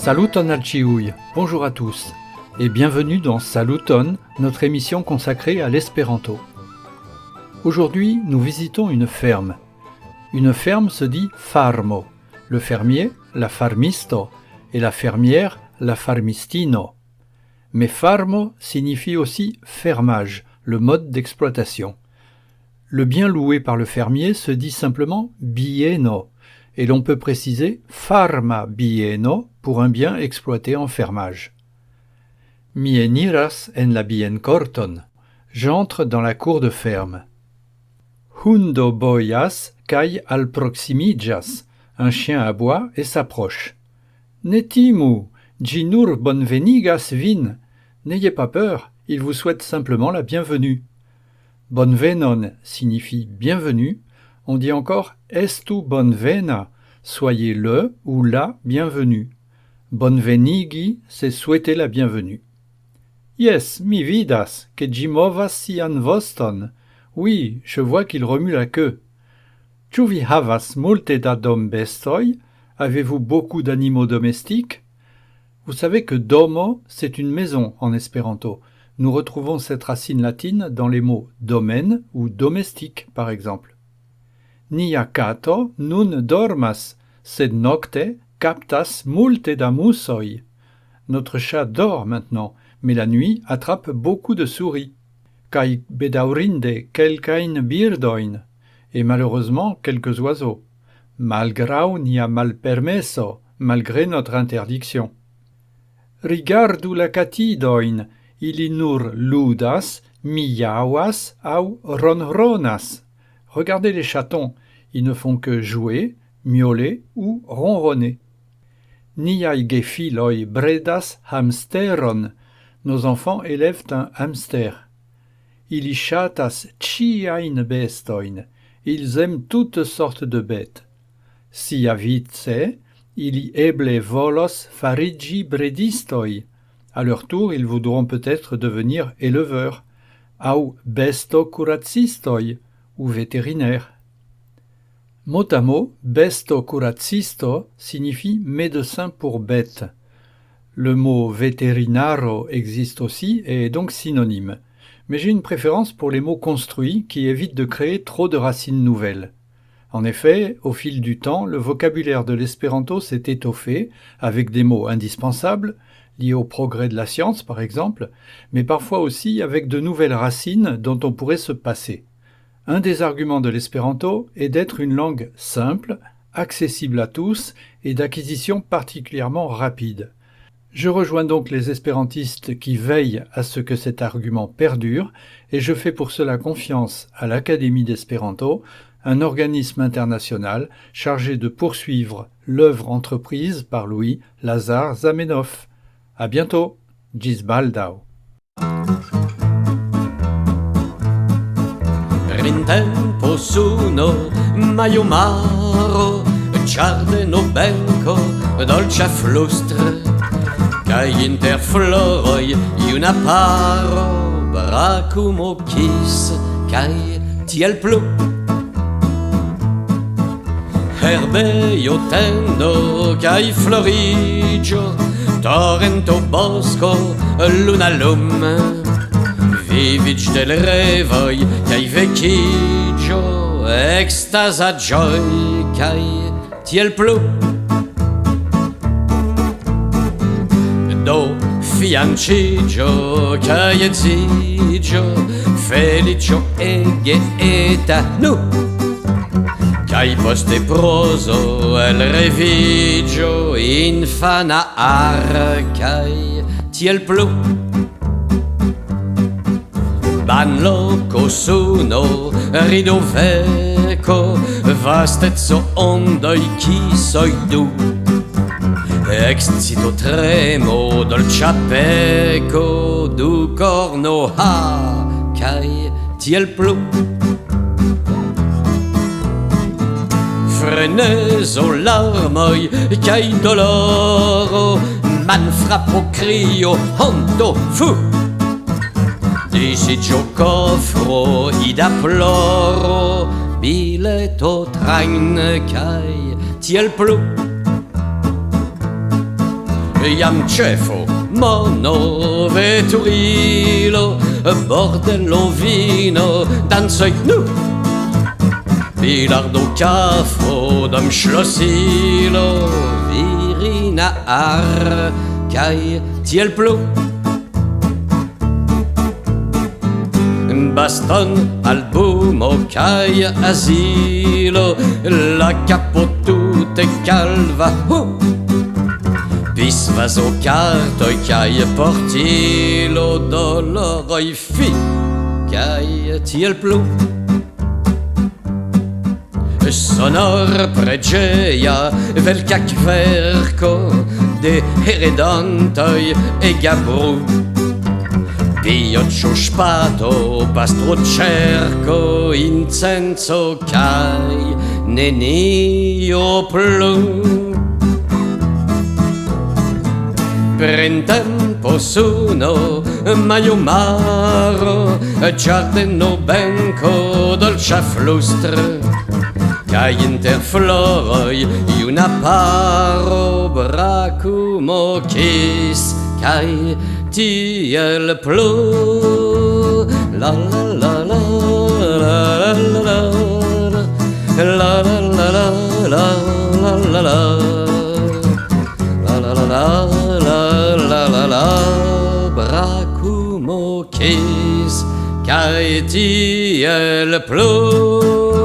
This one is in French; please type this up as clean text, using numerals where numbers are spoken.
Saluton al ciui, bonjour à tous, et bienvenue dans Saluton, notre émission consacrée à l'espéranto. Aujourd'hui, nous visitons une ferme. Une ferme se dit farmo, le fermier, la farmisto, et la fermière, la farmistino. Mais farmo signifie aussi fermage, le mode d'exploitation. Le bien loué par le fermier se dit simplement bieno, et l'on peut préciser farma bieno pour un bien exploité en fermage. Mi eniras en la bienkorton. J'entre dans la cour de ferme. Hundo bojas kaj alproximiĝas. Un chien aboie et s'approche. Ne timu, ĝi nur bonvenigas vin. N'ayez pas peur, il vous souhaite simplement la bienvenue. Bonvenon signifie bienvenue. On dit encore estu bonvena, soyez le ou la bienvenue. Bonvenigi, c'est souhaiter la bienvenue. Yes, mi vidas, ke ĝi movas sian voston. Oui, je vois qu'il remue la queue. Ĉu vi havas multe da dombestoj? Avez-vous beaucoup d'animaux domestiques? Vous savez que domo, c'est une maison en espéranto. Nous retrouvons cette racine latine dans les mots domaine ou domestique, par exemple. Nia kato nun dormas, sed nocte captas multe da musoj. Notre chat dort maintenant, mais la nuit attrape beaucoup de souris. Kaj bedaŭrinde kelkajn birdojn, et malheureusement quelques oiseaux. Malgraŭ nia malpermeso, malgré notre interdiction. Rigardu la katidojn, ili nur ludas, miaŭas aŭ ronronas. Regardez les chatons, ils ne font que jouer, miauler ou ronronner. Niaj gefiloj bredas hamsteron. Nos enfants élèvent un hamster. Ili ŝatas ĉiajn bestojn. Ils aiment toutes sortes de bêtes. Siavice, ili eble volos fariĝi bredistoj. À leur tour, ils voudront peut-être devenir éleveurs. Aŭ bestokuraciistoj, ou vétérinaires. Mot à mot, bestokuracisto signifie médecin pour bêtes. Le mot veterinaro existe aussi et est donc synonyme. Mais j'ai une préférence pour les mots construits qui évitent de créer trop de racines nouvelles. En effet, au fil du temps, le vocabulaire de l'espéranto s'est étoffé avec des mots indispensables, liés au progrès de la science par exemple, mais parfois aussi avec de nouvelles racines dont on pourrait se passer. Un des arguments de l'espéranto est d'être une langue simple, accessible à tous et d'acquisition particulièrement rapide. Je rejoins donc les espérantistes qui veillent à ce que cet argument perdure et je fais pour cela confiance à l'Académie d'Espéranto, un organisme international chargé de poursuivre l'œuvre entreprise par Louis Lazar Zamenhof. À bientôt, ĝis baldaŭ. Printempo suno, majo maro, ĝardeno benko, dolĉa flustre, kaj inter floroj juna paro, brakumo kis, kaj tiel plu. Herbejo tendo kaj floriĝo, torrento bosco, luna lume, viviĝ del revoj kaj vekiĝo, ekstaza ĝoj kaj tiel plu. Do fianĉiĝo kaj edziĝo, feliĉo ege eta nu. Kaj poste prozo el reviĝo, infana ar kaj tiel plu. Banloko suno, rido veko, vasteco ondoj kisoj du. Excito tremo, dolĉa peko, du korno ha kaj tiel plu. Frenezo larmoj kaj doloro, manfrapo krio, honto fu. Disiĝo kofro, ida ploro, bileto trajn kaj tiel plu. Iam cefo, mono, veturilo, bordello, vino, danzoi, nu! Bilardo, cafo, dom schlossilo, virina, ar, kai, tiel plu. Baston, albumo, kai, asilo, la capo tutte calva, Bis vaso cartoi kai portilo, doloroi fi, kai, tiel plu. Sonor pregeia, velca kverco, de heredantoi e gabru. Pioccio spato, pastro cerco, incenso kai, nenio plu. Printempo suno, maio maro, giardino benco, dolcia flustre, kai inter floroi, iuna paro, bracumo kis, kai tiel plu. La la la la la la la la la la la la la la la la la bracumo kis kai tiel plu.